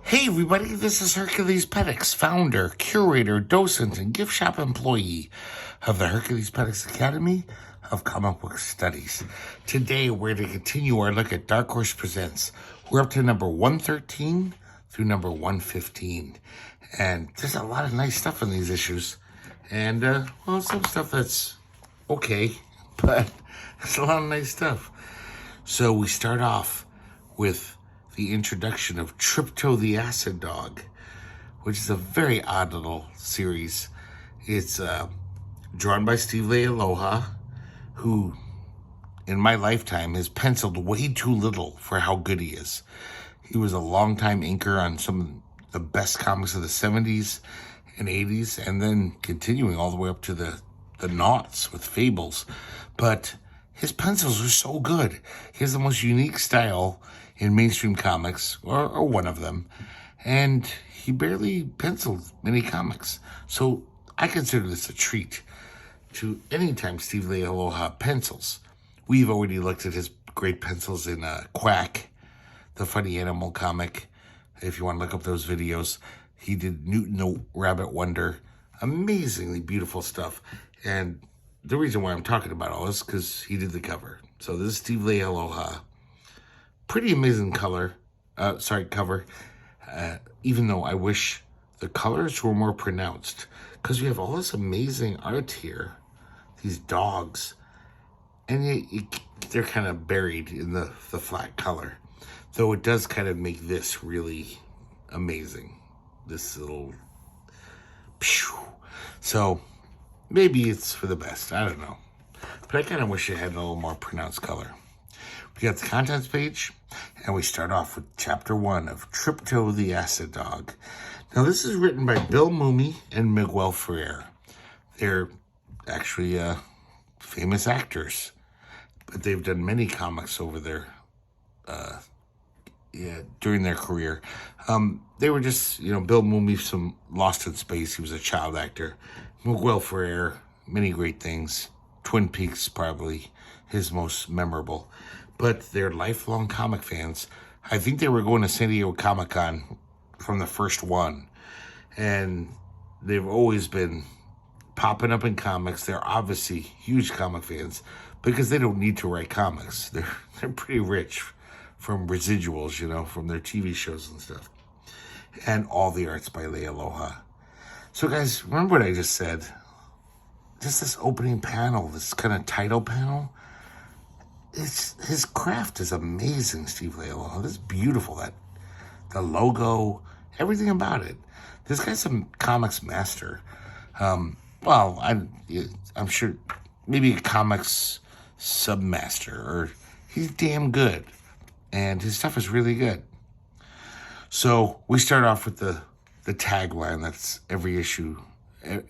Hey everybody, this is herculespetix, founder, curator, docent, and gift shop employee of the herculespetix Academy of Comic Book Studies. Today we're going to continue our look at Dark Horse Presents. We're up to number 113 through number 115. And there's a lot of nice stuff in these issues. And, some stuff that's okay, but there's a lot of nice stuff. So we start off with the introduction of Tripto the Acid Dog, which is a very odd little series. It's drawn by Steve Leialoha, who, in my lifetime, has penciled way too little for how good he is. He was a longtime inker on some of the best comics of the 70s and 80s, and then continuing all the way up to the noughts with Fables. But his pencils are so good. He has the most unique style in mainstream comics, or one of them, and he barely penciled many comics. So I consider this a treat to any time Steve Leialoha pencils. We've already looked at his great pencils in Quack, the funny animal comic. If you want to look up those videos, he did Newton the Rabbit Wonder. Amazingly beautiful stuff. And the reason why I'm talking about all this is because he did the cover. So this is Steve Leialoha. Pretty amazing cover, even though I wish the colors were more pronounced, because we have all this amazing art here, these dogs, and they're kind of buried in the flat color, though it does kind of make this really amazing, this little, so maybe it's for the best, I don't know, but I kind of wish it had a little more pronounced color. We got the contents page, and we start off with Chapter 1 of Tripto the Acid Dog. Now, this is written by Bill Mumy and Miguel Ferrer. They're actually famous actors, but they've done many comics over their during their career. They were just, Bill Mumy from Lost in Space. He was a child actor. Miguel Ferrer, many great things. Twin Peaks, probably his most memorable. But they're lifelong comic fans. I think they were going to San Diego Comic-Con from the first one. And they've always been popping up in comics. They're obviously huge comic fans because they don't need to write comics. They're pretty rich from residuals, from their TV shows and stuff. And all the art's by Leialoha. So guys, remember what I just said? Just this opening panel, this kind of title panel. His craft is amazing, Steve Leialoha. This is beautiful. The logo, everything about it. This guy's a comics master. I'm sure maybe a comics submaster, or he's damn good, and his stuff is really good. So we start off with the tagline that's every issue.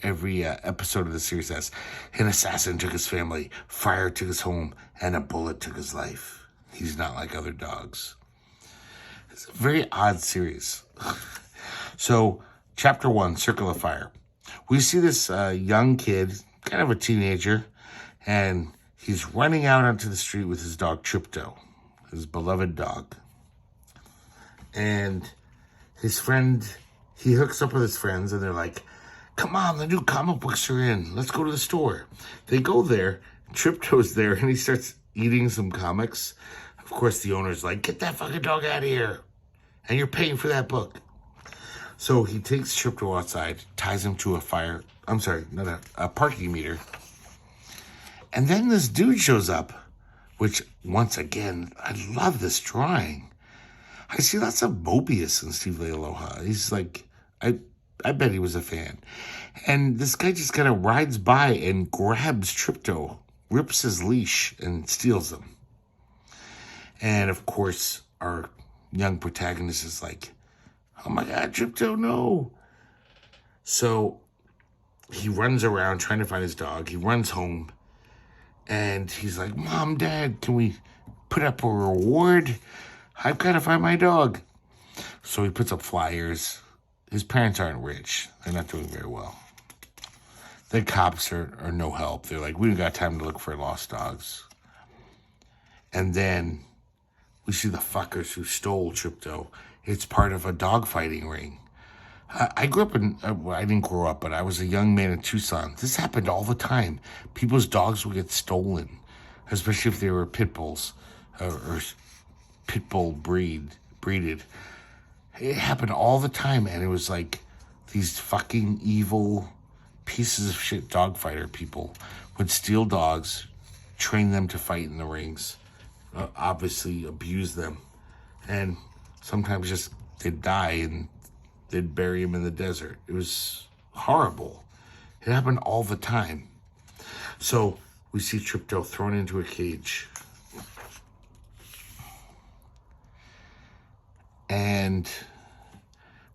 Every episode of the series has: an assassin took his family, fire took his home, and a bullet took his life. He's not like other dogs. It's a very odd series. So, Chapter 1, Circle of Fire. We see this young kid, kind of a teenager, and he's running out onto the street with his dog Tripto, his beloved dog. And his friend, he hooks up with his friends, and they're like, "Come on, the new comic books are in. Let's go to the store." They go there. Tripto's there, and he starts eating some comics. Of course, the owner's like, "Get that fucking dog out of here. And you're paying for that book." So he takes Tripto outside, ties him to a parking meter. And then this dude shows up, which, once again, I love this drawing. I see lots of Mobius in Steve Leialoha. He's like, I bet he was a fan. And this guy just kind of rides by and grabs Tripto, rips his leash, and steals him. And, of course, our young protagonist is like, "Oh, my God, Tripto, no." So he runs around trying to find his dog. He runs home, and he's like, "Mom, Dad, can we put up a reward? I've got to find my dog." So he puts up flyers. His parents aren't rich. They're not doing very well. The cops are no help. They're like, "We don't got time to look for lost dogs." And then we see the fuckers who stole Tripto. It's part of a dogfighting ring. I grew up I didn't grow up, but I was a young man in Tucson. This happened all the time. People's dogs would get stolen, especially if they were pit bulls or pit bull breeded. It happened all the time, and it was like these fucking evil pieces of shit dogfighter people would steal dogs, train them to fight in the rings, obviously abuse them, and sometimes just they'd die and they'd bury him in the desert. It was horrible. It happened all the time. So we see Tripto thrown into a cage. And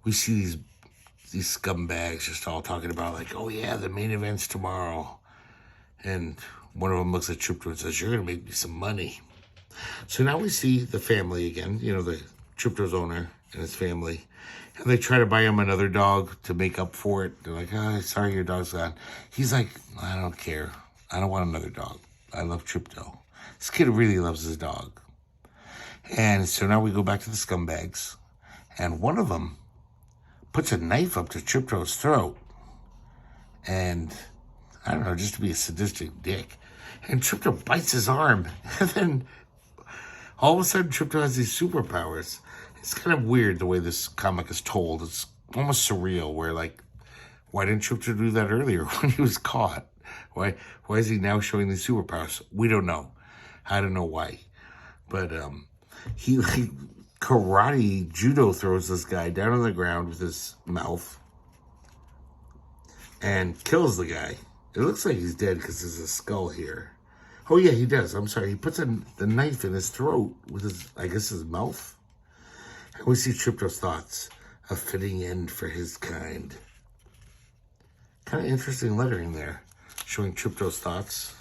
we see these scumbags just all talking about like, oh yeah, the main event's tomorrow. And one of them looks at Tripto and says, you're going to make me some money. So now we see the family again, the Tripto's owner and his family. And they try to buy him another dog to make up for it. They're like, oh, sorry, your dog's gone. He's like, I don't care. I don't want another dog. I love Tripto. This kid really loves his dog. And so now we go back to the scumbags. And one of them puts a knife up to Tripto's throat. And, I don't know, just to be a sadistic dick. And Tripto bites his arm. And then all of a sudden, Tripto has these superpowers. It's kind of weird the way this comic is told. It's almost surreal where, like, why didn't Tripto do that earlier when he was caught? Why is he now showing these superpowers? We don't know. I don't know why. But he, like, karate judo throws this guy down on the ground with his mouth and kills the guy. It looks like he's dead because there's a skull here. Oh, yeah, he does. I'm sorry. He puts the knife in his throat with his mouth. And we see Tripto's thoughts, a fitting end for his kind. Kind of interesting lettering there, showing Tripto's thoughts.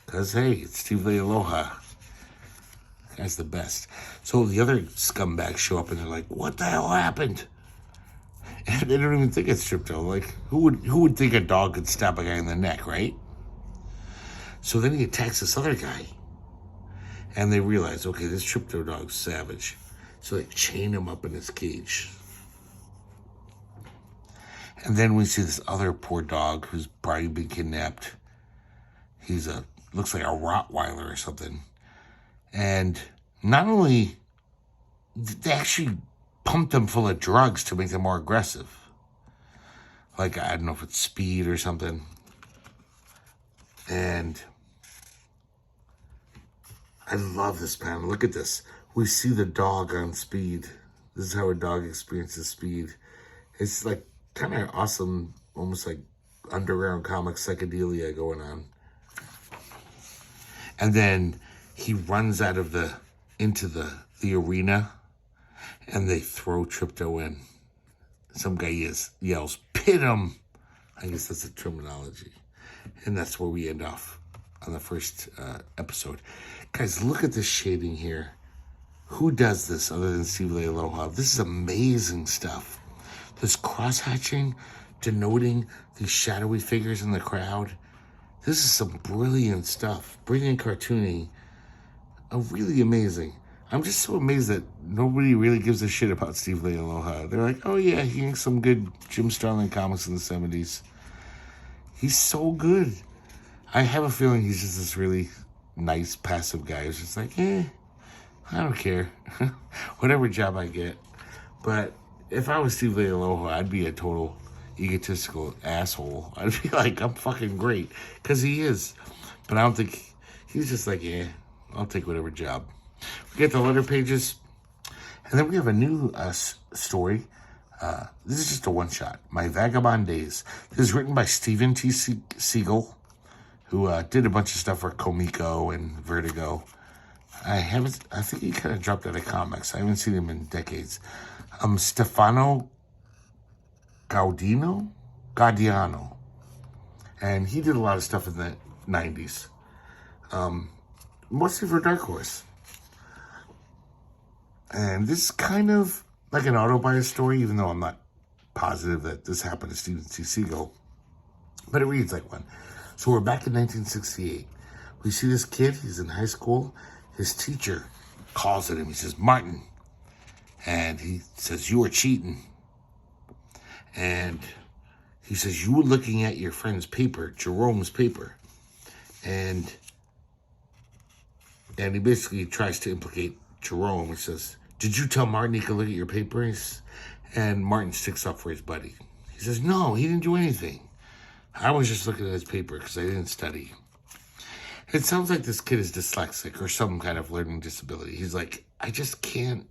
Because, hey, it's Steve Leialoha. Guy's the best. So the other scumbags show up and they're like, what the hell happened? And they don't even think it's Tripto. Like, who would think a dog could stab a guy in the neck, right? So then he attacks this other guy. And they realize, okay, this Tripto dog's savage. So they chain him up in his cage. And then we see this other poor dog who's probably been kidnapped. Looks like a Rottweiler or something. And not only, they actually pumped him full of drugs to make them more aggressive. Like, I don't know if it's speed or something. And I love this panel. Look at this. We see the dog on speed. This is how a dog experiences speed. It's like kind of awesome, almost like underground comic psychedelia going on. And then he runs into the arena, and they throw Tripto in. Some guy yells, pit him. I guess that's the terminology. And that's where we end off on the first episode. Guys, look at this shading here. Who does this other than Steve Leialoha? This is amazing stuff. This cross-hatching, denoting these shadowy figures in the crowd. This is some brilliant stuff. Brilliant cartooning. Really amazing. I'm just so amazed that nobody really gives a shit about Steve Leialoha. They're like, oh yeah, he inked some good Jim Starlin comics in the 70s. He's so good. I have a feeling he's just this really nice, passive guy who's just like, I don't care. Whatever job I get. But if I was Steve Leialoha, I'd be a total egotistical asshole. I'd be like, I'm fucking great. Because he is. But I don't think, he's just like, I'll take whatever job. We get the letter pages. And then we have a new story. This is just a one-shot. My Vagabond Days. This is written by Stephen T. Siegel, who did a bunch of stuff for Comico and Vertigo. I think he kind of dropped out of comics. I haven't seen him in decades. Stefano Gaudiano. And he did a lot of stuff in the 90s. Mostly for Dark Horse. And this is kind of like an autobiography story, even though I'm not positive that this happened to Stephen T. Siegel. But it reads like one. So we're back in 1968. We see this kid. He's in high school. His teacher calls at him. He says, Martin. And he says, you were cheating. And he says, you were looking at your friend's paper, Jerome's paper. And he basically tries to implicate Jerome. He says, did you tell Martin he could look at your papers? And Martin sticks up for his buddy. He says, no, he didn't do anything. I was just looking at his paper because I didn't study. It sounds like this kid is dyslexic or some kind of learning disability. He's like, I just can't,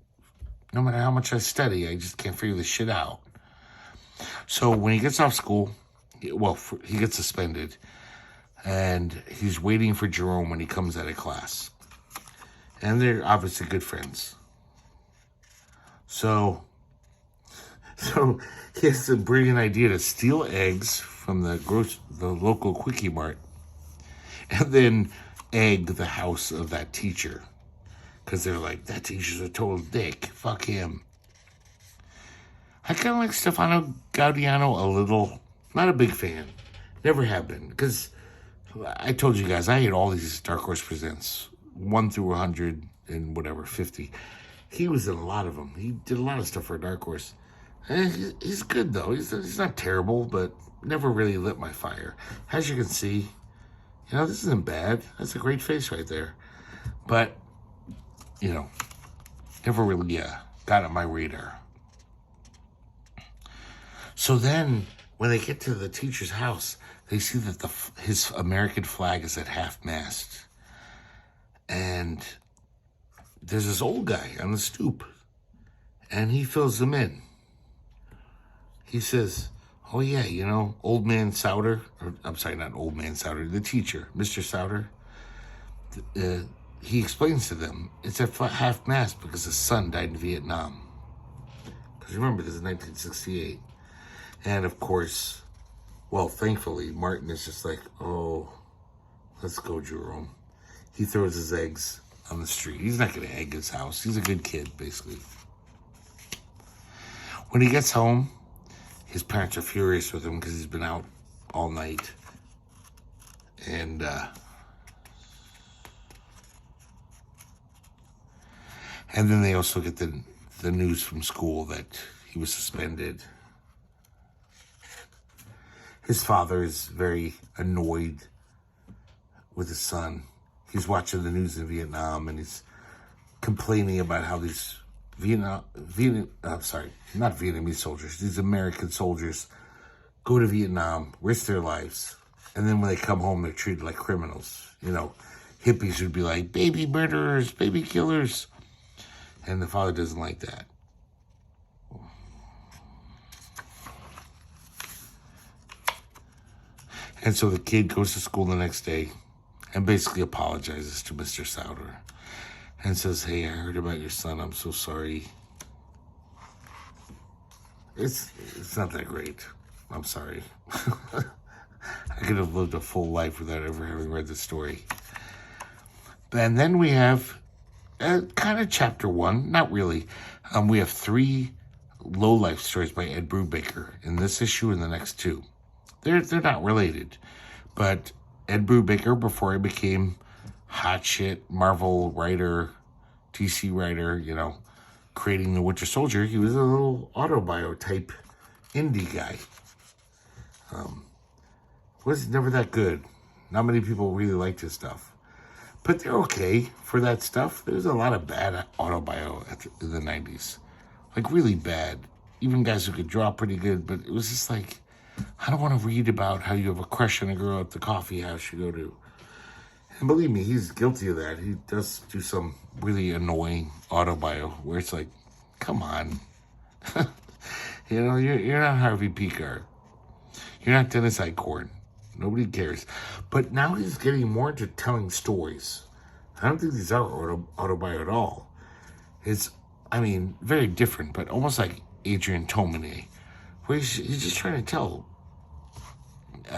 no matter how much I study, I just can't figure this shit out. So when he gets off school, he gets suspended. And he's waiting for Jerome when he comes out of class. And they're obviously good friends. So he has the brilliant idea to steal eggs from the local Quickie Mart and then egg the house of that teacher. Because they're like, that teacher's a total dick. Fuck him. I kind of like Stefano Gaudiano a little. Not a big fan. Never have been. Because I told you guys, I hate all these Dark Horse Presents. 1 through 100 and whatever, 50. He was in a lot of them. He did a lot of stuff for Dark Horse. He's good, though. He's not terrible, but never really lit my fire. As you can see, this isn't bad. That's a great face right there. But, never really got on my radar. So then, when they get to the teacher's house, they see that his American flag is at half-mast. And there's this old guy on the stoop. And he fills them in. He says, oh yeah, old man Souter, or I'm sorry, not old man Souter, the teacher, Mr. Souter, he explains to them, it's at half-mast because his son died in Vietnam. Because remember, this is 1968. And of course, thankfully, Martin is just like, oh, let's go, Jerome. He throws his eggs on the street. He's not going to egg his house. He's a good kid, basically. When he gets home, his parents are furious with him because he's been out all night. And then they also get the news from school that he was suspended. His father is very annoyed with his son. He's watching the news in Vietnam and he's complaining about how these not Vietnamese soldiers, these American soldiers go to Vietnam, risk their lives, and then when they come home, they're treated like criminals. Hippies would be like, baby murderers, baby killers. And the father doesn't like that. And so the kid goes to school the next day and basically apologizes to Mr. Souter and says, hey, I heard about your son. I'm so sorry. It's not that great. I'm sorry. I could have lived a full life without ever having read the story. And then we have kind of chapter 1. Not really. We have 3 low-life stories by Ed Brubaker in this issue and the next 2. They're not related. But Ed Brubaker, before he became hot shit Marvel writer, DC writer, creating the Winter Soldier, he was a little autobio type indie guy. Was never that good. Not many people really liked his stuff. But they're okay for that stuff. There's a lot of bad autobio in the 90s. Like, really bad. Even guys who could draw pretty good, but it was just like, I don't want to read about how you have a crush on a girl at the coffee house you go to. And believe me, he's guilty of that. He does do some really annoying autobio where it's like, come on. You're not Harvey Pekar. You're not Dennis Eichhorn. Nobody cares. But now he's getting more into telling stories. I don't think these are autobio at all. It's, very different, but almost like Adrian Tomine, where he's just trying to tell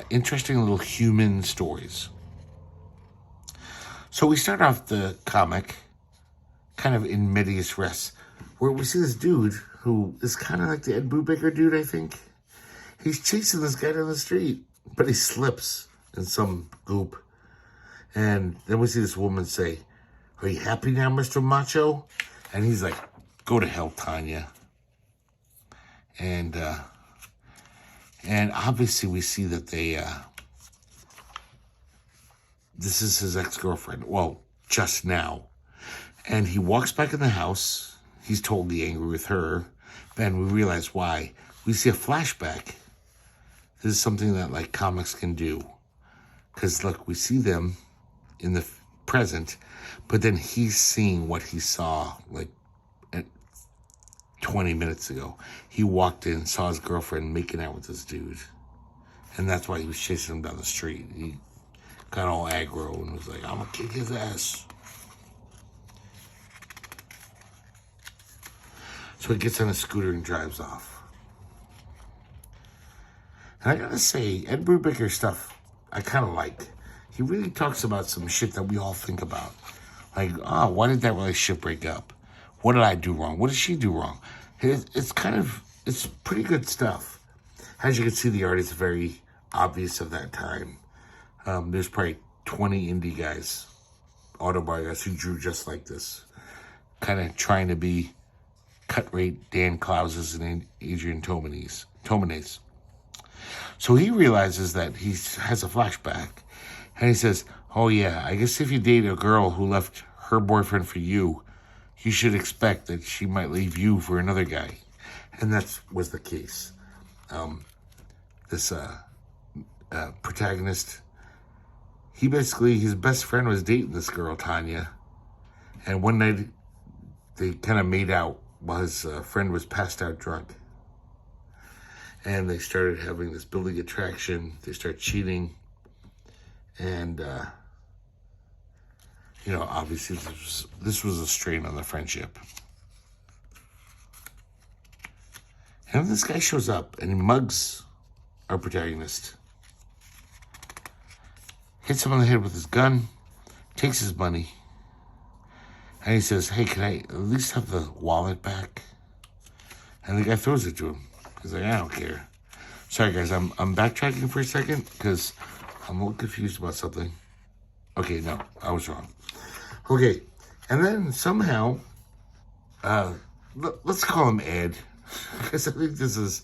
interesting little human stories. So we start off the comic kind of in medias res, where we see this dude who is kind of like the Ed Brubaker dude, I think. He's chasing this guy down the street, but he slips in some goop. And then we see this woman say, Are you happy now, Mr. Macho? And he's like, go to hell, Tanya. And obviously we see that this is his ex-girlfriend. Well, just now. And he walks back in the house. He's totally angry with her. Then we realize why. We see a flashback. This is something that, like, comics can do. Because, look, we see them in the present, but then he's seeing what he saw, like, 20 minutes ago. He walked in, saw his girlfriend making out with this dude. And that's why he was chasing him down the street. He got all aggro and was like, I'm gonna kick his ass. So he gets on a scooter and drives off. And I gotta say, Ed Brubaker stuff, I kind of like. He really talks about some shit that we all think about. Like, why did that relationship break up? What did I do wrong? What did she do wrong? It's pretty good stuff. As you can see, the art is very obvious of that time. There's probably 20 indie guys, autobiography guys, who drew just like this. Kind of trying to be cut-rate Dan Clauses and Adrian Tomanes. So he realizes that he has a flashback. And he says, oh yeah, I guess if you date a girl who left her boyfriend for you, you should expect that she might leave you for another guy. And that was the case. This protagonist, his best friend was dating this girl, Tanya. And one night, they kind of made out while his friend was passed out drunk. And they started having this building attraction. They start cheating. And, obviously this was a strain on the friendship. And this guy shows up and he mugs our protagonist. Hits him on the head with his gun, takes his money, and he says, hey, can I at least have the wallet back? And the guy throws it to him. He's like, I don't care. Sorry, guys, I'm backtracking for a second because I'm a little confused about something. Okay, no, I was wrong. Okay, and then somehow, let's call him Ed, because I think this is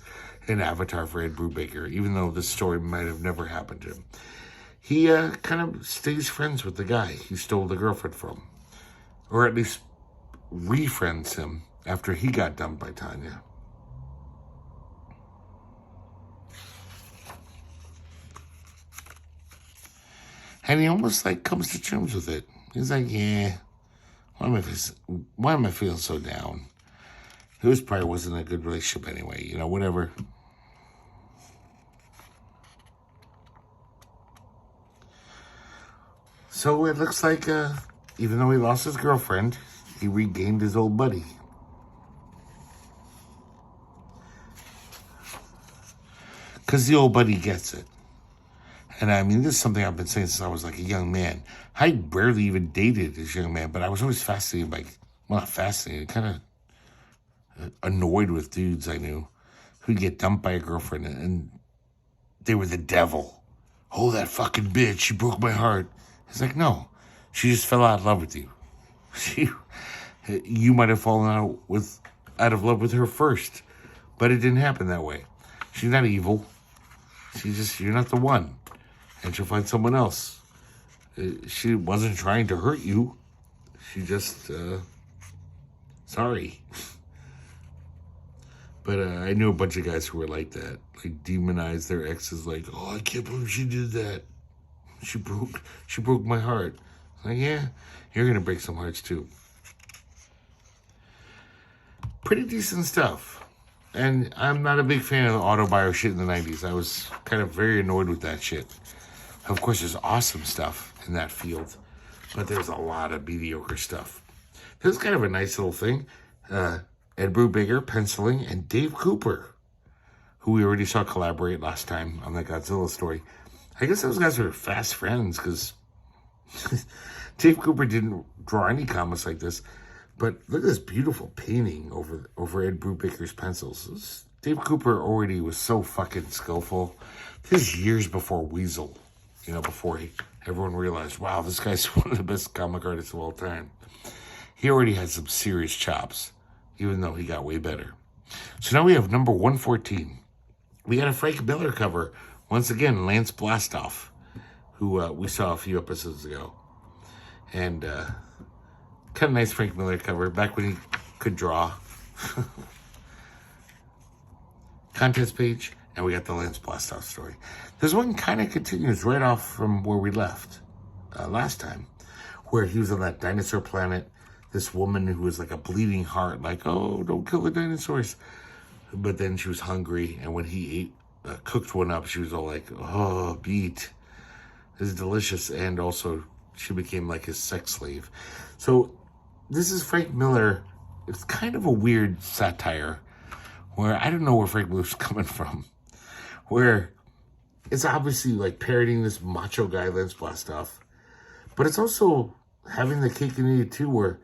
an avatar for Ed Brubaker, even though this story might have never happened to him. He kind of stays friends with the guy he stole the girlfriend from, or at least refriends him after he got dumped by Tanya. And he almost like comes to terms with it. He's like, yeah, why am I feeling so down? It probably wasn't a good relationship anyway, whatever. So it looks like, even though he lost his girlfriend, he regained his old buddy. Because the old buddy gets it. And I mean, this is something I've been saying since I was like a young man. I barely even dated as a young man, but I was always fascinated by, well, not fascinated, kind of annoyed with dudes I knew who'd get dumped by a girlfriend and they were the devil. Oh, that fucking bitch, she broke my heart. It's like, no, she just fell out of love with you. You might have fallen out of love with her first, but it didn't happen that way. She's not evil. You're not the one. And she'll find someone else. She wasn't trying to hurt you. She just, sorry. But I knew a bunch of guys who were like that. Like, demonize their exes, like, oh, I can't believe she did that. She broke my heart. Like, yeah, you're going to break some hearts too. Pretty decent stuff. And I'm not a big fan of the autobio shit in the 90s. I was kind of very annoyed with that shit. Of course, there's awesome stuff in that field, but there's a lot of mediocre stuff. This is kind of a nice little thing. Ed Brubaker penciling, and Dave Cooper, who we already saw collaborate last time on that Godzilla story. I guess those guys were fast friends because Dave Cooper didn't draw any comics like this. But look at this beautiful painting over Ed Brubaker's pencils. Dave Cooper already was so fucking skillful. This is years before Weasel, before everyone realized, wow, this guy's one of the best comic artists of all time. He already had some serious chops, even though he got way better. So now we have number 114. We got a Frank Miller cover. Once again, Lance Blastoff, who we saw a few episodes ago. And kind of nice Frank Miller cover, back when he could draw. Contest page, and we got the Lance Blastoff story. This one kind of continues right off from where we left last time, where he was on that dinosaur planet. This woman who was like a bleeding heart, like, oh, don't kill the dinosaurs. But then she was hungry, and when he cooked one up, she was all like, oh, meat. This is delicious. And also, she became like his sex slave. So this is Frank Miller. It's kind of a weird satire where I don't know where Frank Miller's coming from. Where it's obviously like parodying this macho guy, Lance Blastoff. But it's also having the cake and eat it too, where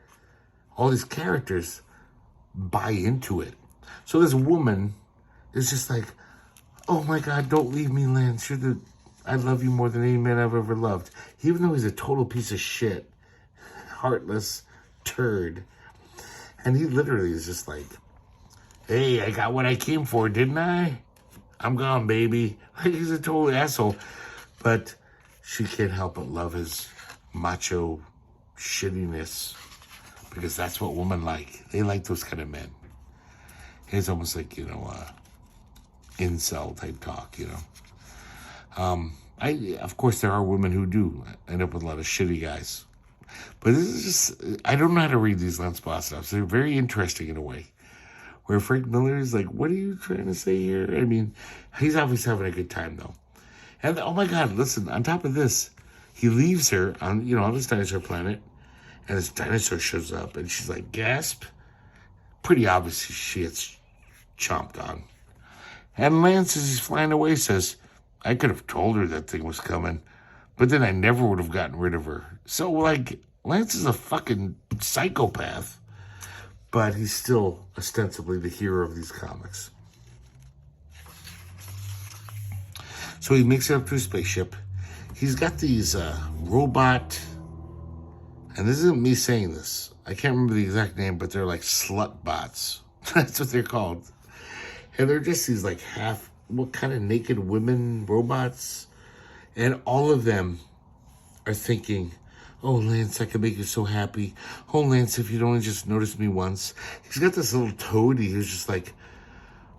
all these characters buy into it. So this woman is just like, oh my God, don't leave me, Lance. I love you more than any man I've ever loved. Even though he's a total piece of shit, heartless turd. And he literally is just like, hey, I got what I came for, didn't I? I'm gone, baby. Like, he's a total asshole. But she can't help but love his macho shittiness, because that's what women like. They like those kind of men. It's almost like, incel type talk, Of course, there are women who do end up with a lot of shitty guys. But this is just, I don't know how to read these Lance Blastoffs. They're very interesting in a way. Where Frank Miller is like, what are you trying to say here? I mean, he's obviously having a good time, though. And, oh my God, listen, on top of this, he leaves her on this dinosaur planet, and this dinosaur shows up, and she's like, gasp. Pretty obviously she gets chomped on. And Lance, as he's flying away, says, I could have told her that thing was coming, but then I never would have gotten rid of her. So, like, Lance is a fucking psychopath, but he's still ostensibly the hero of these comics. So he makes it up to a spaceship. He's got these robot, and this isn't me saying this, I can't remember the exact name, but they're like slut bots. That's what they're called. And they're just these like kind of naked women robots. And all of them are thinking, oh, Lance, I can make you so happy. Oh, Lance, if you'd only just noticed me once. He's got this little toady who's just like,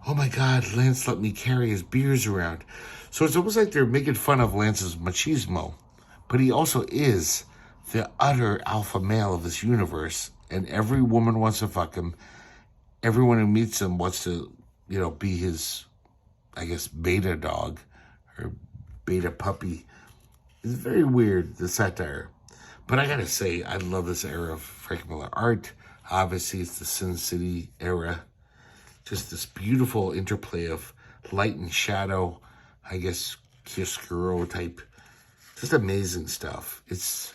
oh my God, Lance let me carry his beers around. So it's almost like they're making fun of Lance's machismo. But he also is the utter alpha male of this universe, and every woman wants to fuck him. Everyone who meets him wants to, be his, I guess, beta dog or beta puppy. It's very weird, the satire. But I gotta say, I love this era of Frank Miller art. Obviously, it's the Sin City era. Just this beautiful interplay of light and shadow, I guess, chiaroscuro type. Just amazing stuff. It's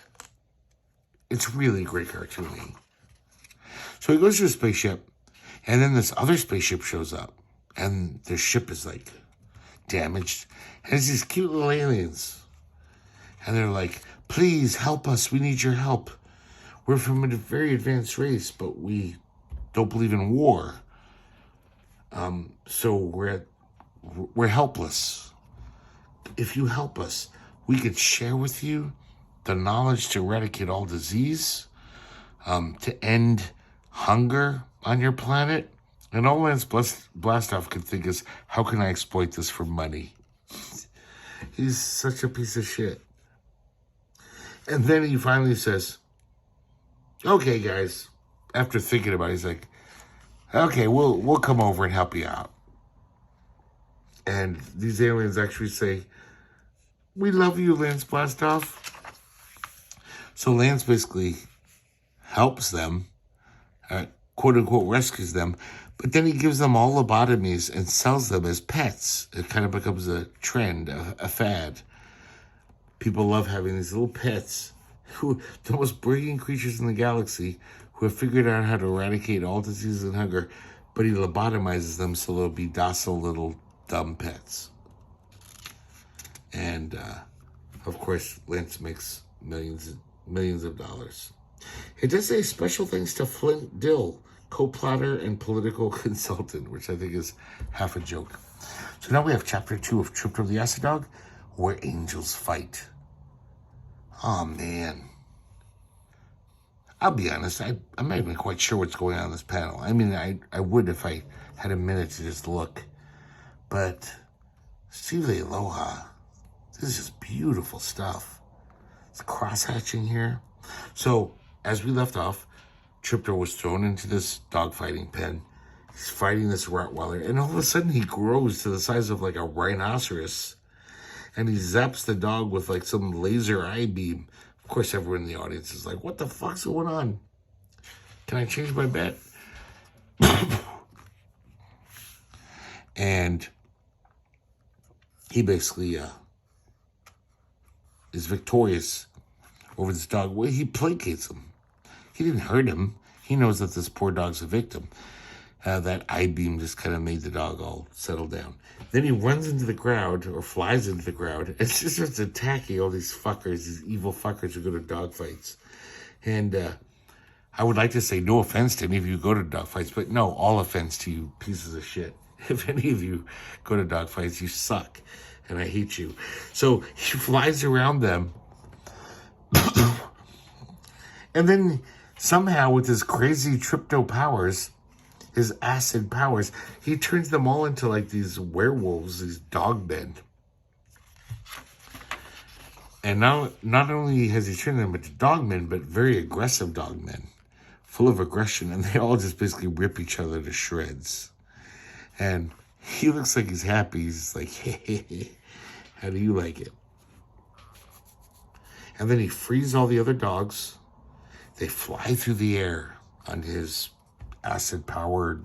really great cartooning. So he goes to a spaceship, and then this other spaceship shows up, and their ship is like damaged, and it's these cute little aliens, and they're like, please help us, we need your help. We're from a very advanced race, but we don't believe in war. So we're helpless. If you help us, we could share with you the knowledge to eradicate all disease, to end hunger on your planet. And all Lance Blastoff could think is, how can I exploit this for money? He's such a piece of shit. And then he finally says, okay, guys. After thinking about it, he's like, okay, we'll come over and help you out. And these aliens actually say, we love you, Lance Blastoff. So Lance basically helps them, quote-unquote rescues them, but then he gives them all lobotomies and sells them as pets. It kind of becomes a trend, a fad. People love having these little pets, the most brilliant creatures in the galaxy, who have figured out how to eradicate all disease and hunger, but he lobotomizes them so they'll be docile little dumb pets. And, Of course, Lance makes millions of dollars. It does say special thanks to Flint Dill, co-plotter and political consultant, which I think is half a joke. So now we have chapter 2 of Trip to the Acid Dog, Where Angels Fight. Oh, man. I'll be honest, I'm not even quite sure what's going on in this panel. I mean, I would if I had a minute to just look. But see Leialoha. This is just beautiful stuff. It's cross-hatching here. So, as we left off, Tripto was thrown into this dogfighting pen. He's fighting this Rottweiler, and all of a sudden he grows to the size of like a rhinoceros. And he zaps the dog with like some laser eye beam. Of course, everyone in the audience is like, what the fuck's going on? Can I change my bet? And he basically is victorious over this dog. Well, he placates him. He didn't hurt him. He knows that this poor dog's a victim. That I-beam just kind of made the dog all settle down. Then he runs into the crowd, or flies into the crowd, and just starts attacking all these fuckers, these evil fuckers who go to dogfights. And I would like to say no offense to any of you who go to dogfights, but no, all offense to you pieces of shit. If any of you go to dogfights, you suck, and I hate you. So he flies around them, and then somehow with his crazy Tripto powers, his acid powers, he turns them all into like these werewolves, these dogmen. And now, not only has he turned them into dogmen, but very aggressive dogmen, full of aggression, and they all just basically rip each other to shreds. And he looks like he's happy. He's like, hey, how do you like it? And then he frees all the other dogs. They fly through the air on his acid-powered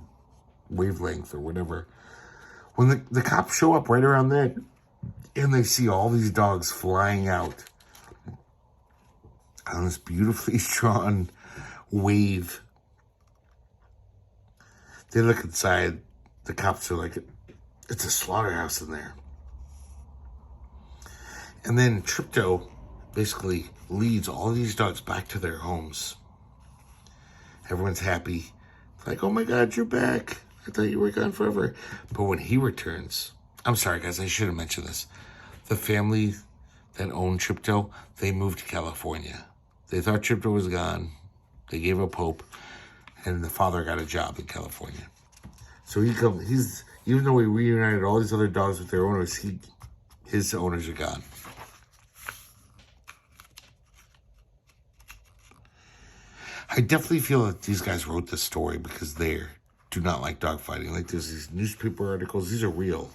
wavelength or whatever. When the cops show up right around there, and they see all these dogs flying out on this beautifully drawn wave, they look inside. The cops are like, it's a slaughterhouse in there. And then Tripto basically leads all these dogs back to their homes. Everyone's happy. Like, oh my God, you're back. I thought you were gone forever. But when he returns, I'm sorry guys, I should have mentioned this. The family that owned Tripto, they moved to California. They thought Tripto was gone. They gave up hope. And the father got a job in California. So even though he reunited all these other dogs with their owners, his owners are gone. I definitely feel that these guys wrote this story because they do not like dogfighting. Like, there's these newspaper articles. These are real.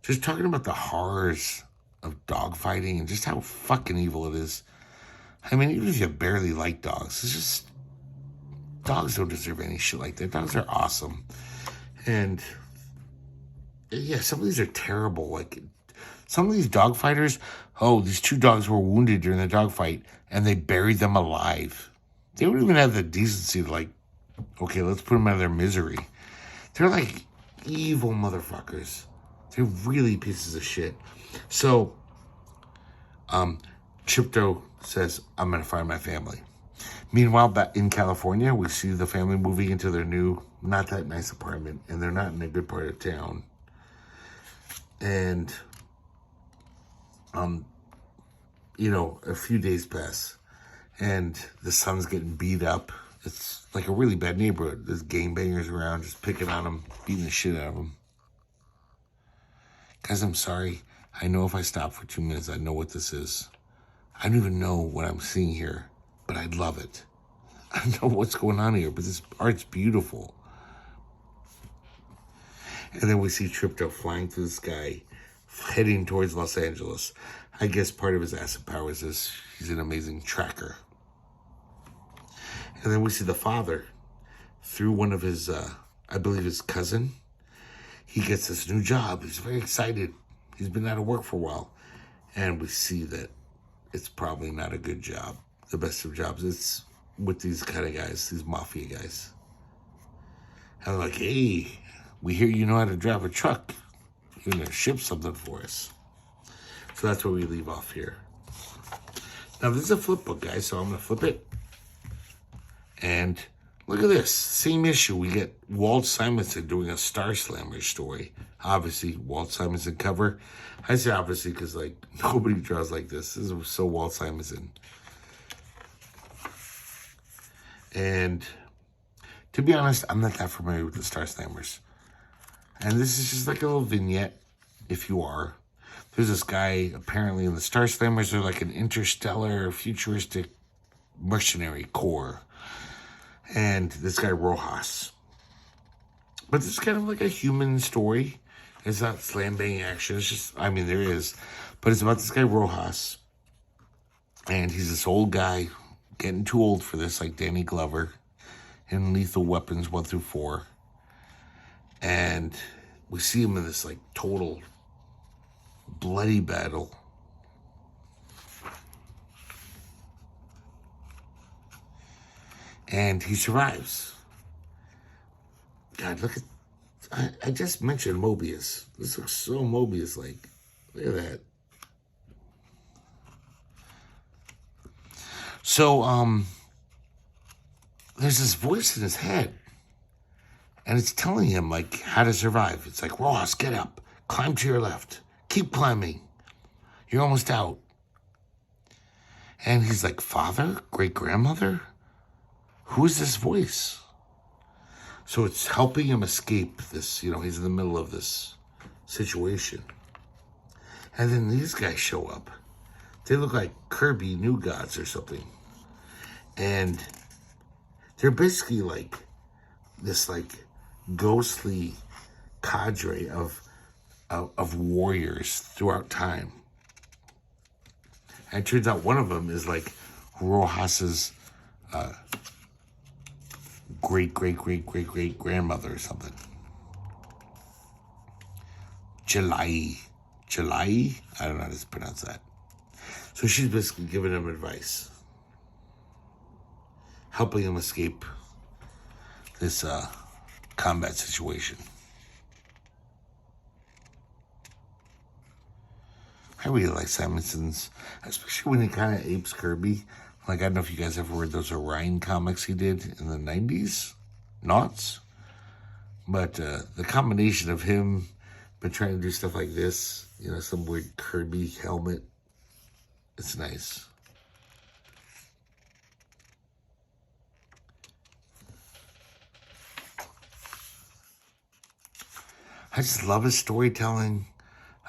Just talking about the horrors of dogfighting and just how fucking evil it is. I mean, even if you barely like dogs, it's just... dogs don't deserve any shit like that. Dogs are awesome. And... yeah, some of these are terrible. Like, some of these dogfighters... oh, these two dogs were wounded during the dogfight, and they buried them alive. They don't even have the decency to, like, okay, let's put them out of their misery. They're, like, evil motherfuckers. They're really pieces of shit. So, Tripto says, I'm going to find my family. Meanwhile, back in California, we see the family moving into their new, not that nice apartment, and they're not in a good part of town. And, a few days pass. And the son's getting beat up. It's like a really bad neighborhood. There's gangbangers around just picking on him, beating the shit out of him. Guys, I'm sorry. I know if I stop for 2 minutes, I know what this is. I don't even know what I'm seeing here, but I love it. I don't know what's going on here, but this art's beautiful. And then we see Tripto flying through the sky, heading towards Los Angeles. I guess part of his acid powers is he's an amazing tracker. And then we see the father, through one of his, I believe his cousin. He gets this new job. He's very excited. He's been out of work for a while. And we see that it's probably not a good job. The best of jobs. It's with these kind of guys, these mafia guys. And they're like, hey, we hear you know how to drive a truck. You're going to ship something for us. So that's where we leave off here. Now, this is a flip book, guys, so I'm going to flip it. And look at this. Same issue. We get Walt Simonson doing a Star Slammer story. Obviously, Walt Simonson cover. I say obviously because, like, nobody draws like this. This is so Walt Simonson. And to be honest, I'm not that familiar with the Star Slammers. And this is just like a little vignette, if you are. There's this guy, apparently in the Star Slammers, they're like an interstellar, futuristic mercenary corps. And this guy, Rojas. But this is kind of like a human story. It's not slam bang action. It's just, I mean, there is. But it's about this guy, Rojas. And he's this old guy, getting too old for this, like Danny Glover in Lethal Weapons 1 through 4. And we see him in this, like, total bloody battle. And he survives. God, look at... I just mentioned Mobius. This looks so Mobius-like. Look at that. So, there's this voice in his head. And it's telling him, like, how to survive. It's like, Ross, get up. Climb to your left. Keep climbing. You're almost out. And he's like, father? Great-grandmother? Who is this voice? So it's helping him escape this, you know, he's in the middle of this situation. And then these guys show up. They look like Kirby New Gods or something. And they're basically like this, like, ghostly cadre of warriors throughout time. And it turns out one of them is like Rojas's great-great-great-great-great-grandmother or something. Jalai. I don't know how to pronounce that. So she's basically giving him advice. Helping him escape this combat situation. I really like Simonson's, especially when he kind of apes Kirby. Like, I don't know if you guys ever read those Orion comics he did in the 90s. Noughts. But the combination of him been trying to do stuff like this, you know, some weird Kirby helmet, it's nice. I just love his storytelling.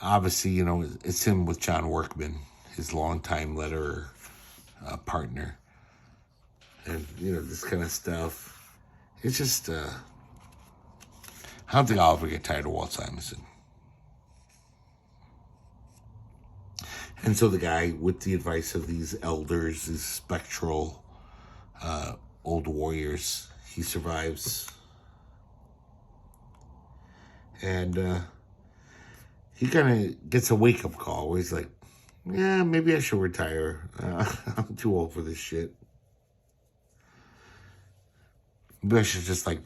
Obviously, you know, it's him with John Workman, his longtime letterer partner. And, you know, this kind of stuff. It's just, I don't think I'll ever get tired of Walt Simonson. And so the guy, with the advice of these elders, these spectral old warriors, he survives. And he kind of gets a wake-up call where he's like, yeah, maybe I should retire. I'm too old for this shit. Maybe I should just, like,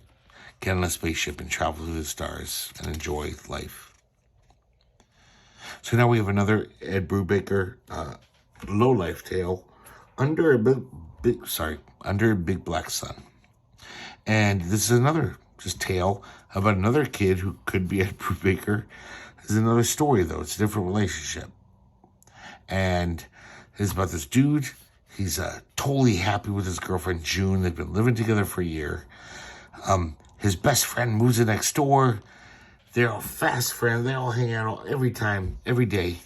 get on a spaceship and travel through the stars and enjoy life. So now we have another Ed Brubaker low-life tale, Under a Big Black Sun. And this is another just tale about another kid who could be Ed Brubaker. It's another story, though. It's a different relationship. And it's about this dude. He's totally happy with his girlfriend, June. They've been living together for a year. His best friend moves in next door. They're all fast friends. They all hang out every time, every day.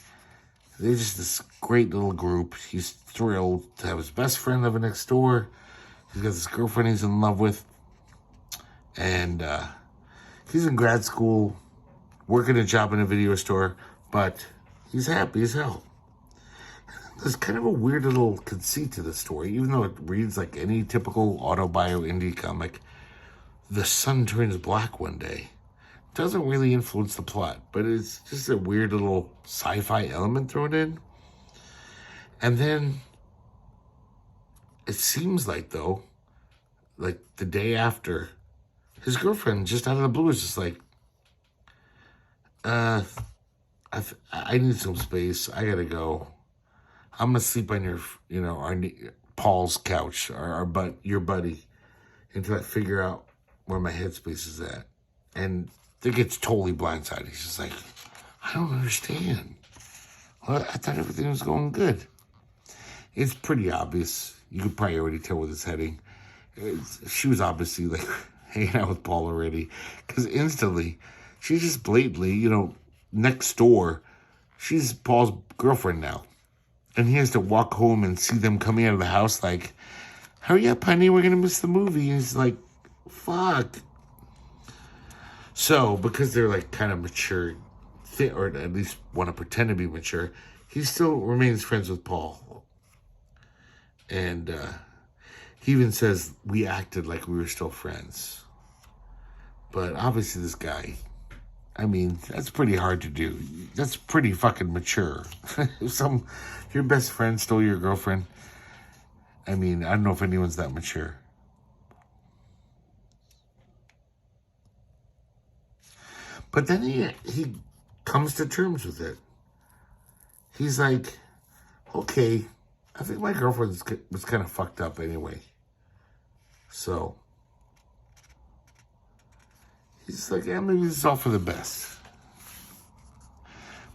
They're just this great little group. He's thrilled to have his best friend living next door. He's got this girlfriend he's in love with. And he's in grad school, working a job in a video store, but he's happy as hell. There's kind of a weird little conceit to the story, even though it reads like any typical autobio indie comic. The sun turns black one day. Doesn't really influence the plot, but it's just a weird little sci-fi element thrown in. And then it seems like, though, like the day after, his girlfriend just out of the blue is just like, I need some space. I gotta go. I'm gonna sleep on Paul's couch, your buddy, until I figure out where my headspace is at. And Dick gets totally blindsided. He's just like, I don't understand. Well, I thought everything was going good. It's pretty obvious. You could probably already tell with his heading. She was obviously like hanging out with Paul already, because instantly, she's just blatantly, next door, she's Paul's girlfriend now. And he has to walk home and see them coming out of the house like, hurry up, honey, we're going to miss the movie. And he's like, fuck. So, because they're like kind of mature, or at least want to pretend to be mature, he still remains friends with Paul. And he even says, we acted like we were still friends. But obviously this guy, that's pretty hard to do. That's pretty fucking mature. If your best friend stole your girlfriend, I don't know if anyone's that mature. But then he comes to terms with it. He's like, okay, I think my girlfriend was kind of fucked up anyway. So he's like, yeah, maybe this is all for the best.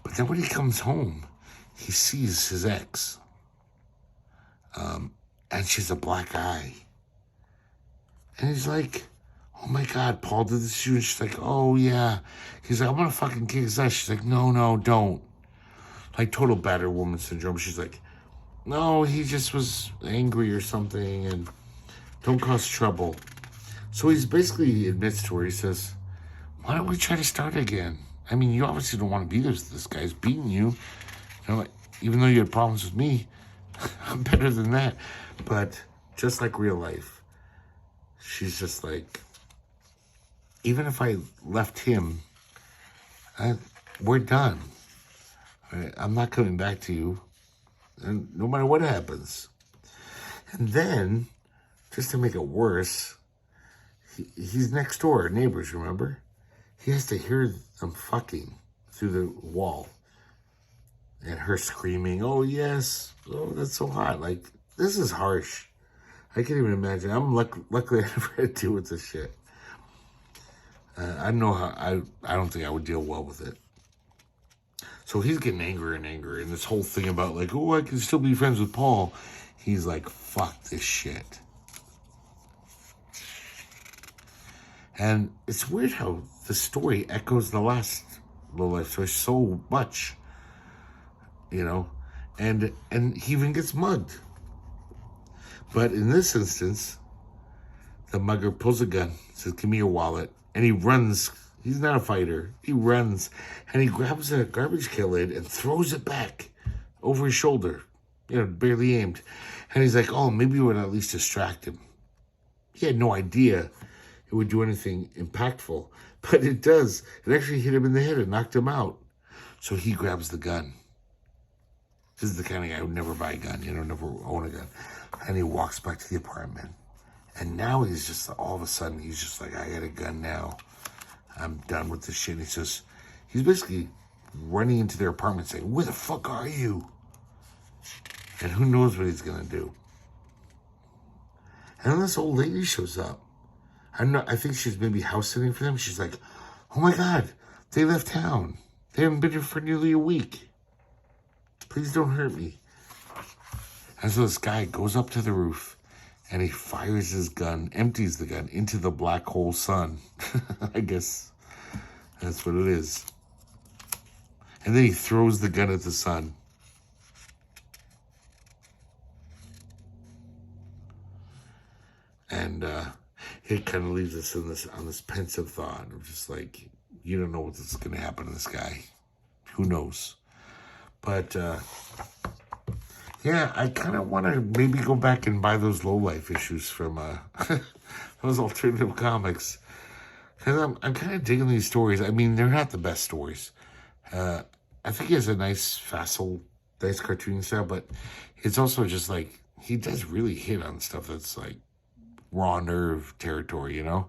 But then when he comes home, he sees his ex. And she's a black eye. And he's like, oh my God, Paul did this to you. And she's like, oh yeah. He's like, I'm gonna fucking kick his ass. She's like, no, don't. Like total battered woman syndrome. She's like, no, he just was angry or something and don't cause trouble. So he's basically admits to her, he says, why don't we try to start again? You obviously don't want to be this guy's beating you. Even though you had problems with me, I'm better than that. But just like real life, she's just like, even if I left him, we're done. I'm not coming back to you, and no matter what happens. And then, just to make it worse, he's next door, neighbors, remember? He has to hear them fucking through the wall. And her screaming, oh yes, oh that's so hot. Like, this is harsh. I can't even imagine. I'm luckily I never had to deal with this shit. I know how, I don't think I would deal well with it. So he's getting angrier and angrier. And this whole thing about like, oh, I can still be friends with Paul. He's like, fuck this shit. And it's weird how the story echoes the last low life story so much. And he even gets mugged. But in this instance, the mugger pulls a gun, says, give me your wallet. And he runs. He's not a fighter. He runs. And he grabs a garbage can lid and throws it back over his shoulder. Barely aimed. And he's like, oh, maybe it would at least distract him. He had no idea it would do anything impactful. But it does. It actually hit him in the head and knocked him out. So he grabs the gun. This is the kind of guy who would never buy a gun, never own a gun. And he walks back to the apartment. And now he's just, all of a sudden, he's just like, I got a gun now. I'm done with this shit. And he says, he's basically running into their apartment saying, where the fuck are you? And who knows what he's going to do. And then this old lady shows up. I think she's maybe house sitting for them. She's like, oh my God, they left town. They haven't been here for nearly a week. Please don't hurt me. And so this guy goes up to the roof and he fires his gun, empties the gun into the black hole sun. I guess that's what it is. And then he throws the gun at the sun. And it kind of leaves us on this pensive thought of just like, you don't know what's going to happen to this guy. Who knows? But yeah, I kind of want to maybe go back and buy those low-life issues from those alternative comics. Because I'm kind of digging these stories. They're not the best stories. I think he has a nice, facile, nice cartoon style, but it's also just like, he does really hit on stuff that's like raw nerve territory, A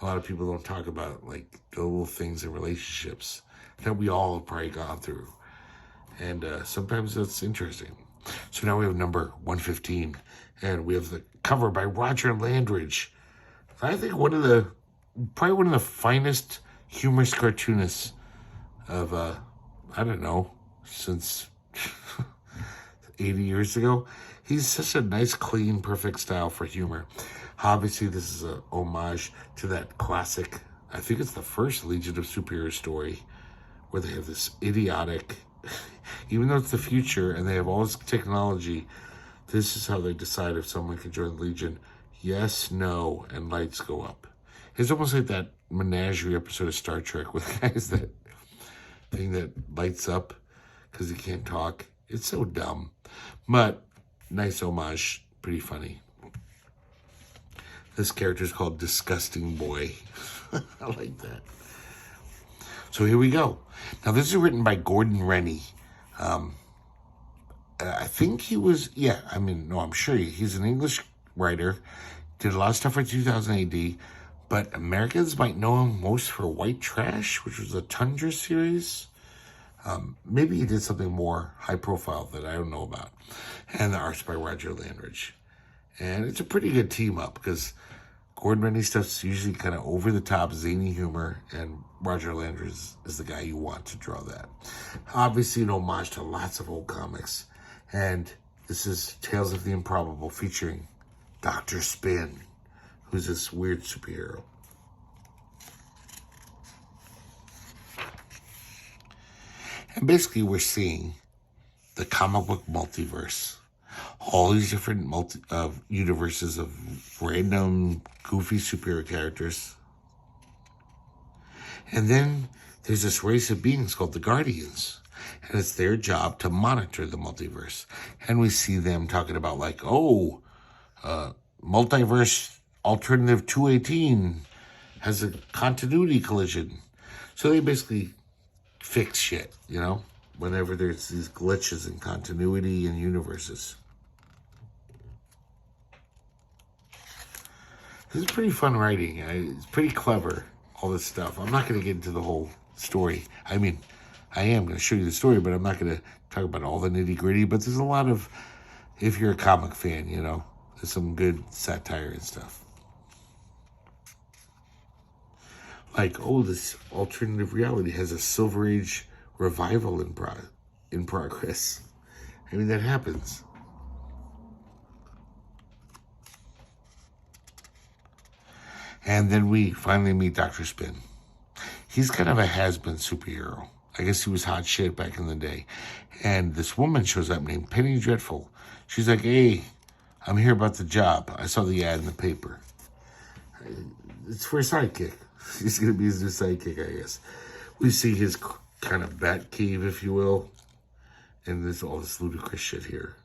lot of people don't talk about like the little things in relationships. that we all have probably gone through. And sometimes that's interesting. So now we have number 115, and we have the cover by Roger Langridge. I think probably one of the finest humorous cartoonists of, I don't know, since 80 years ago. He's such a nice, clean, perfect style for humor. Obviously, this is a homage to that classic, I think it's the first Legion of Superheroes story, where they have this idiotic, even though it's the future and they have all this technology, this is how they decide if someone can join the Legion. Yes, no, and lights go up. It's almost like that menagerie episode of Star Trek with guys that thing that lights up because he can't talk. It's so dumb, but nice homage, pretty funny. This character is called Disgusting Boy. I like that. So here we go. Now this is written by Gordon Rennie. I think he was, I'm sure he's an English writer. Did a lot of stuff for 2000 AD, but Americans might know him most for White Trash, which was a Tundra series. Maybe he did something more high profile that I don't know about. And the art's by Roger Langridge. And it's a pretty good team up because Gordon Rennie stuff's usually kind of over the top, zany humor, and Roger Langridge is the guy you want to draw that. Obviously an homage to lots of old comics. And this is Tales of the Improbable featuring Dr. Spin, who's this weird superhero. And basically we're seeing the comic book multiverse. All these different universes of random, goofy superhero characters. And then there's this race of beings called the Guardians. And it's their job to monitor the multiverse. And we see them talking about multiverse alternative 218 has a continuity collision. So they basically fix shit, whenever there's these glitches in continuity and universes. This is pretty fun writing. It's pretty clever, all this stuff. I'm not going to get into the whole story. I mean, I am going to show you the story, but I'm not going to talk about all the nitty-gritty. But there's a lot of, if you're a comic fan, there's some good satire and stuff. Like, this alternative reality has a Silver Age revival in progress. I mean, that happens. And then we finally meet Dr. Spin. He's kind of a has-been superhero. I guess he was hot shit back in the day. And this woman shows up named Penny Dreadful. She's like, hey, I'm here about the job. I saw the ad in the paper. It's for a sidekick. He's going to be his new sidekick, I guess. We see his kind of bat cave, if you will. And there's all this ludicrous shit here.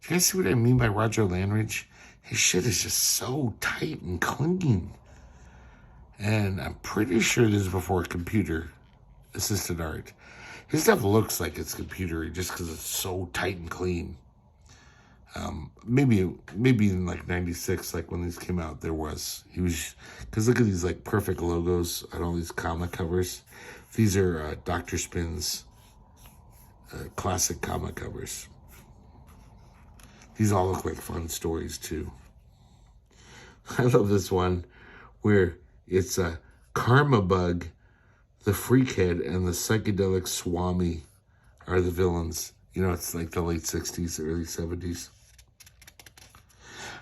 Do you guys see what I mean by Roger Langridge? His shit is just so tight and clinging. And I'm pretty sure this is before computer-assisted art. His stuff looks like it's computery just because it's so tight and clean. Maybe in like 96, like when these came out, because look at these like perfect logos on all these comic covers. These are Dr. Spin's classic comic covers. These all look like fun stories too. I love this one where it's a Karma Bug, the Freakhead, and the Psychedelic Swami are the villains. It's like the late 60s, early 70s.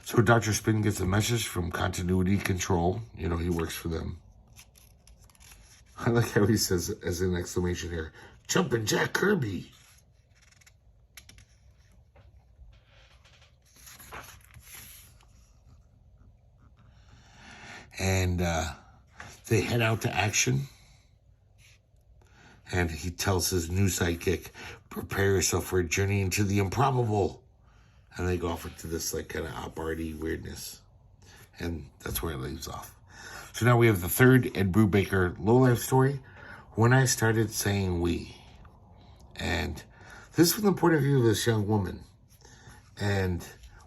So Dr. Spin gets a message from Continuity Control. He works for them. I like how he says, as an exclamation here, Jumpin' Jack Kirby. And they head out to action. And he tells his new sidekick, prepare yourself for a journey into the improbable. And they go off into this like kind of op-arty weirdness. And that's where it leaves off. So now we have the third Ed Brubaker low-life story, When I Started Saying We. And this is from the point of view of this young woman. And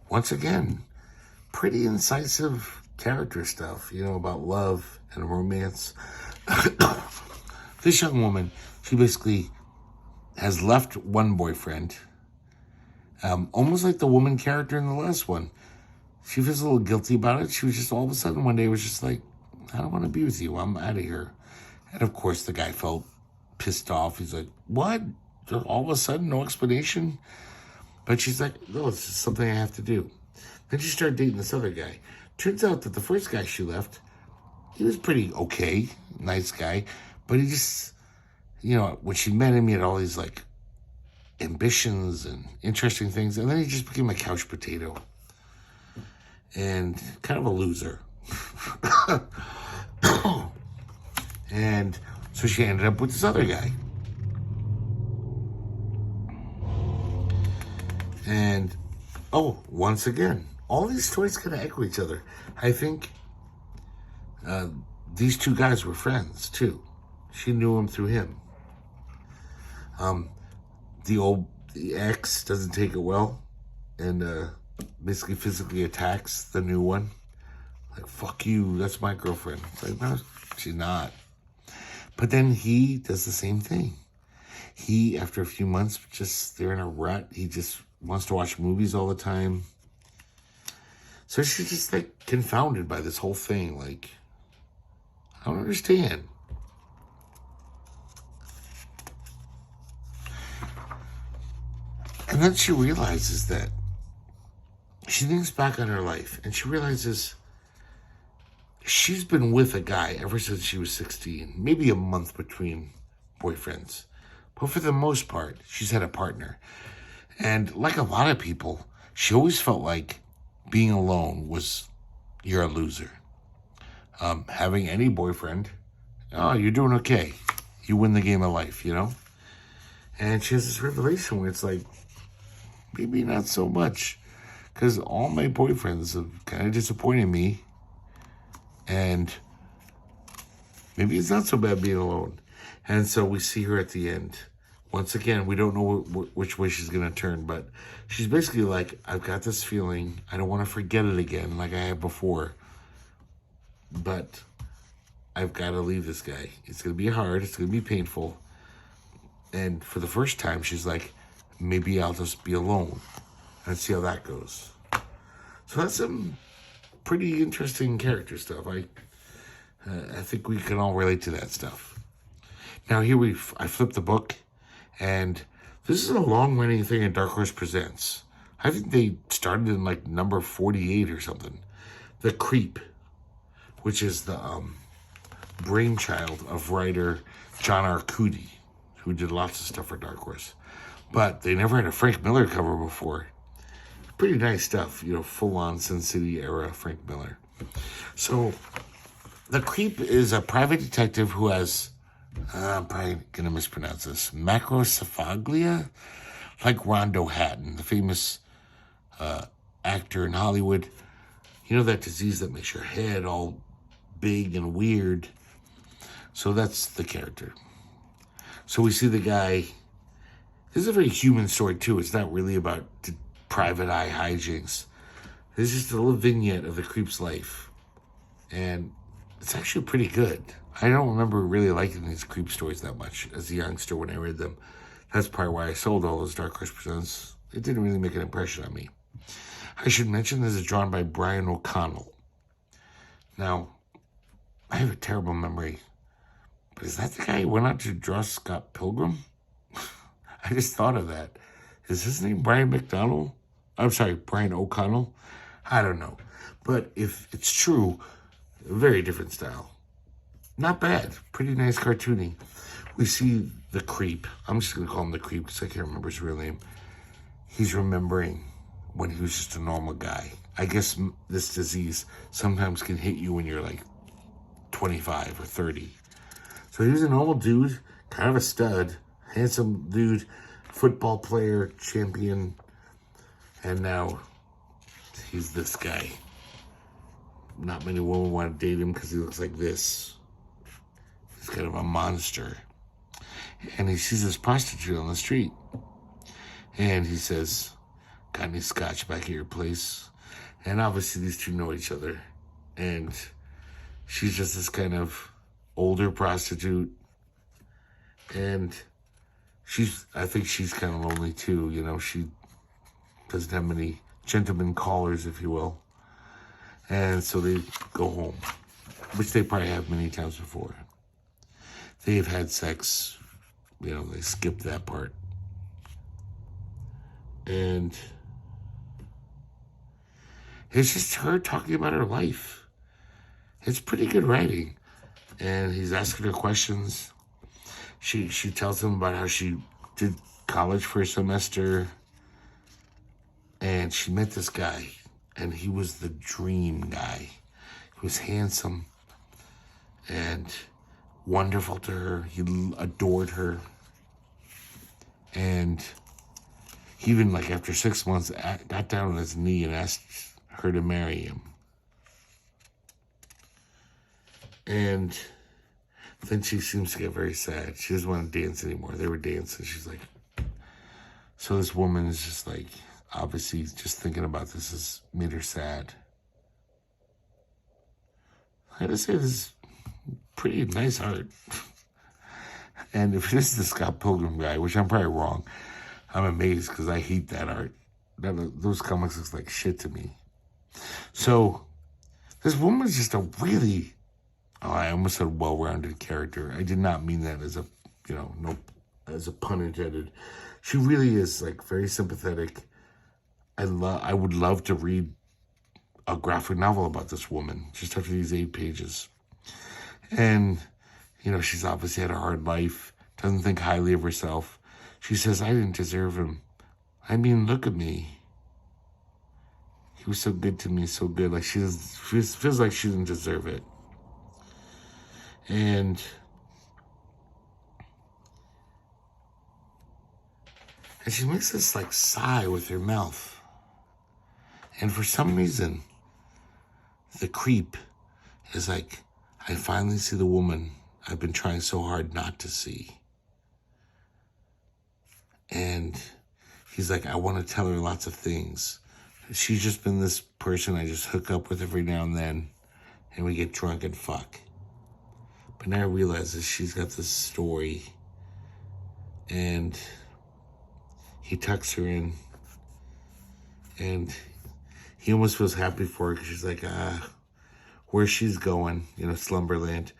once again, pretty incisive character stuff, about love and romance. This young woman, she basically has left one boyfriend, almost like the woman character in the last one. She feels a little guilty about it. She was just all of a sudden one day was just like, I don't want to be with you. I'm out of here. And of course the guy felt pissed off. He's like, what? All of a sudden, no explanation? But she's like, no, it's just something I have to do. Then she started dating this other guy. Turns out that the first guy she left, he was pretty okay, nice guy. But he just, when she met him, he had all these like ambitions and interesting things. And then he just became a couch potato. And kind of a loser. And so she ended up with this other guy. And, once again, all these stories kind of echo each other. I think these two guys were friends, too. She knew him through him. The ex doesn't take it well and basically physically attacks the new one. Like, fuck you, that's my girlfriend. It's like, no, she's not. But then he does the same thing. He, after a few months, they're in a rut. He just wants to watch movies all the time. So she's just like confounded by this whole thing. Like, I don't understand. And then she realizes that she thinks back on her life and she realizes she's been with a guy ever since she was 16, maybe a month between boyfriends. But for the most part, she's had a partner. And like a lot of people, she always felt like being alone was, you're a loser. Having any boyfriend, you're doing okay. You win the game of life, And she has this revelation where it's like, maybe not so much. Because all my boyfriends have kind of disappointed me. And maybe it's not so bad being alone. And so we see her at the end. Once again, we don't know which way she's going to turn, but she's basically like, I've got this feeling. I don't want to forget it again like I had before. But I've got to leave this guy. It's going to be hard. It's going to be painful. And for the first time, she's like, maybe I'll just be alone and see how that goes. So that's some pretty interesting character stuff. I think we can all relate to that stuff. Now here I flipped the book, and this is a long-running thing in Dark Horse Presents. I think they started in like number 48 or something. The Creep, which is the brainchild of writer John Arcudi, who did lots of stuff for Dark Horse. But they never had a Frank Miller cover before. Pretty nice stuff, full-on Sin City era Frank Miller. So, the Creep is a private detective who has, I'm probably going to mispronounce this, macrocephalia? Like Rondo Hatton, the famous actor in Hollywood. That disease that makes your head all big and weird. So that's the character. So we see the guy. This is a very human story, too. It's not really about private eye hijinks. This is just a little vignette of the Creep's life. And it's actually pretty good. I don't remember really liking these Creep stories that much as a youngster when I read them. That's probably why I sold all those Dark Horse Presents. It didn't really make an impression on me. I should mention this is drawn by Brian O'Connell. Now, I have a terrible memory. But is that the guy who went out to draw Scott Pilgrim? I just thought of that. Is his name Brian McDonald? I'm sorry, Brian O'Connell? I don't know. But if it's true, a very different style. Not bad. Pretty nice cartooning. We see the Creep. I'm just going to call him the Creep because I can't remember his real name. He's remembering when he was just a normal guy. I guess this disease sometimes can hit you when you're like 25 or 30. So he was a normal dude, kind of a stud, handsome dude, football player, champion, and now he's this guy. Not many women want to date him because he looks like this. He's kind of a monster. And he sees this prostitute on the street. And he says, got any scotch back at your place? And obviously these two know each other. And she's just this kind of older prostitute. And I think she's kind of lonely too. You know, she doesn't have many gentlemen callers, if you will. And so they go home, which they probably have many times before. They've had sex, you know, they skipped that part. And it's just her talking about her life. It's pretty good writing. And he's asking her questions. She tells him about how she did college for a semester. And she met this guy. And he was the dream guy. He was handsome and wonderful to her. He adored her. And he even, like, after 6 months, got down on his knee and asked her to marry him. And then she seems to get very sad. She doesn't want to dance anymore. They were dancing. She's like... So this woman is just like... Obviously, just thinking about this has made her sad. I gotta say, this is pretty nice art. And if this is the Scott Pilgrim guy, which I'm probably wrong, I'm amazed because I hate that art. Those comics look like shit to me. So, this woman's just a really... Oh, I almost said well-rounded character. I did not mean that as a, you know, no, as a pun intended. She really is, like, very sympathetic. I would love to read a graphic novel about this woman, just after these 8 pages. And, you know, she's obviously had a hard life, doesn't think highly of herself. She says, I didn't deserve him. I mean, look at me. He was so good to me, so good. Like, she feels like she didn't deserve it. And she makes this, like, sigh with her mouth. And for some reason, the creep is like, I finally see the woman I've been trying so hard not to see. And he's like, I want to tell her lots of things. She's just been this person I just hook up with every now and then, and we get drunk and fuck. But now I realize that she's got this story, and he tucks her in, and he almost feels happy for her because she's like, where she's going, you know, Slumberland,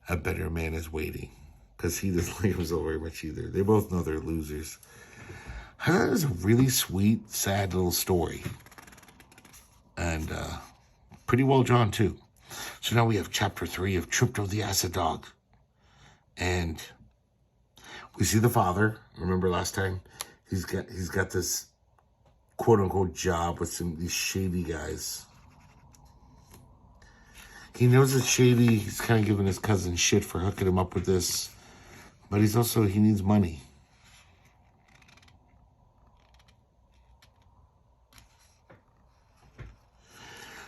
a better man is waiting. Because he doesn't like himself very much either. They both know they're losers. I thought it was a really sweet, sad little story. And pretty well drawn, too. So now we have chapter 3 of Tripto the Acid Dog. And we see the father. Remember last time? He's got this quote-unquote job with these shady guys. He knows it's shady. He's kind of giving his cousin shit for hooking him up with this. But he needs money.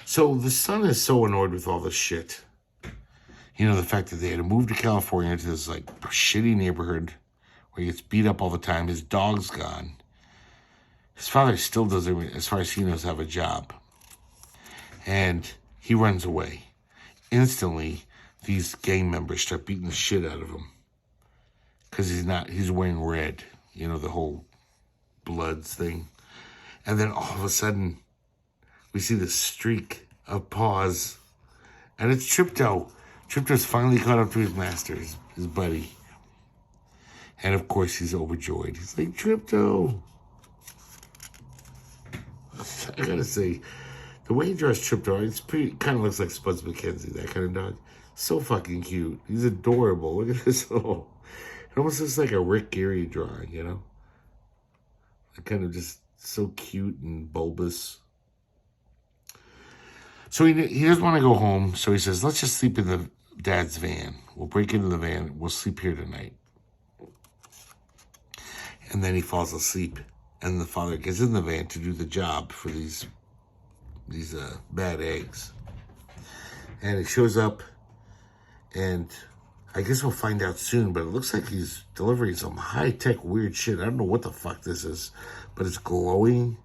So the son is so annoyed with all this shit. You know, the fact that they had to move to California to this, like, shitty neighborhood where he gets beat up all the time. His dog's gone. His father still doesn't, as far as he knows, have a job. And he runs away. Instantly, these gang members start beating the shit out of him. Because he's wearing red. You know, the whole Bloods thing. And then all of a sudden, we see this streak of paws. And it's Tripto. Tripto's finally caught up to his master, his buddy. And of course, he's overjoyed. He's like, Tripto. I gotta say, the way he draws Tripto, it's kind of looks like Spuds McKenzie, that kind of dog. So fucking cute. He's adorable. Look at this little... It almost looks like a Rick Gary drawing, you know? Kind of just so cute and bulbous. So he doesn't want to go home, so he says, let's just sleep in the dad's van. We'll break into the van. We'll sleep here tonight. And then he falls asleep. And the father gets in the van to do the job for these bad eggs. And he shows up, and I guess we'll find out soon, but it looks like he's delivering some high-tech weird shit. I don't know what the fuck this is, but it's glowing.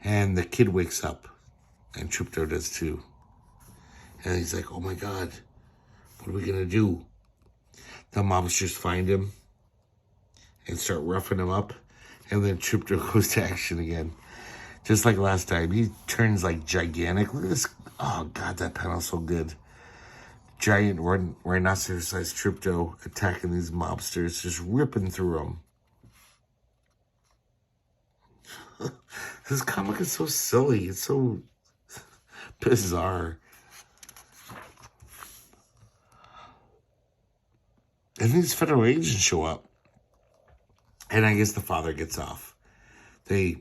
And the kid wakes up, and Tripto does too. And he's like, oh my God, what are we going to do? The mobsters find him and start roughing him up. And then Tripto goes to action again. Just like last time, he turns like gigantic. Look at this. Oh God, that panel's so good. Giant rhinoceros-sized Tripto attacking these mobsters, just ripping through them. This comic is so silly. It's so bizarre. And these federal agents show up. And I guess the father gets off. They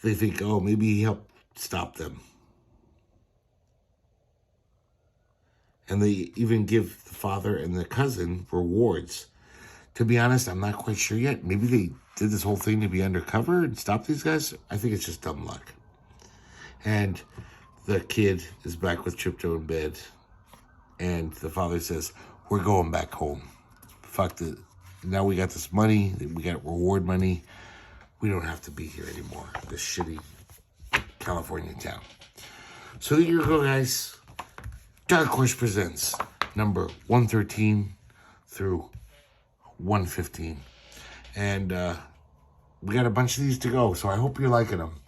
think, oh, maybe he helped stop them. And they even give the father and the cousin rewards. To be honest, I'm not quite sure yet. Maybe they did this whole thing to be undercover and stop these guys. I think it's just dumb luck. And the kid is back with Tripto in bed. And the father says, we're going back home. Fuck it. Now we got this money. We got reward money. We don't have to be here anymore. This shitty California town. So there you go, guys. Dark Horse Presents number 113 through 115. And we got a bunch of these to go, so I hope you're liking them.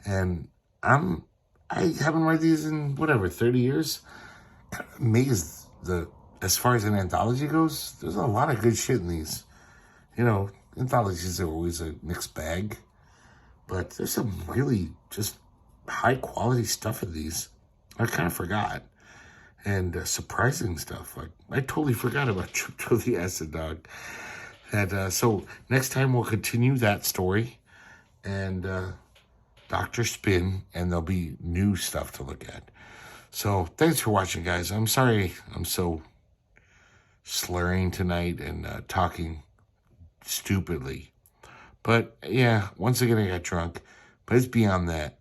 And I haven't read these in, 30 years. Kind of amazed as far as an anthology goes, there's a lot of good shit in these. You know, anthologies are always a mixed bag. But there's some really just high-quality stuff in these. I kind of forgot. And surprising stuff. Like, I totally forgot about Tripto the Acid Dog. And so next time we'll continue that story. And Dr. Spin. And there'll be new stuff to look at. So thanks for watching, guys. I'm sorry I'm so slurring tonight and talking stupidly. But yeah, once again I got drunk. But it's beyond that.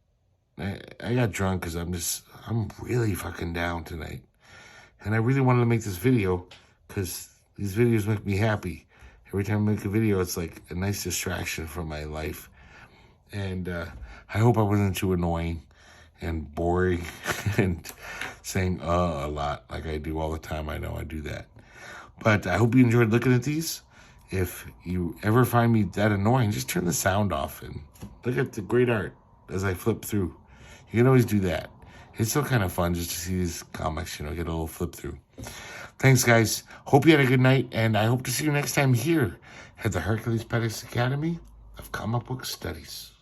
I got drunk because I'm really fucking down tonight. And I really wanted to make this video because these videos make me happy. Every time I make a video, it's like a nice distraction from my life. And I hope I wasn't too annoying and boring and saying a lot like I do all the time. I know I do that. But I hope you enjoyed looking at these. If you ever find me that annoying, just turn the sound off and look at the great art as I flip through. You can always do that. It's still kind of fun just to see these comics, get a little flip through. Thanks, guys. Hope you had a good night, and I hope to see you next time here at the Herculespetix Academy of Comic Book Studies.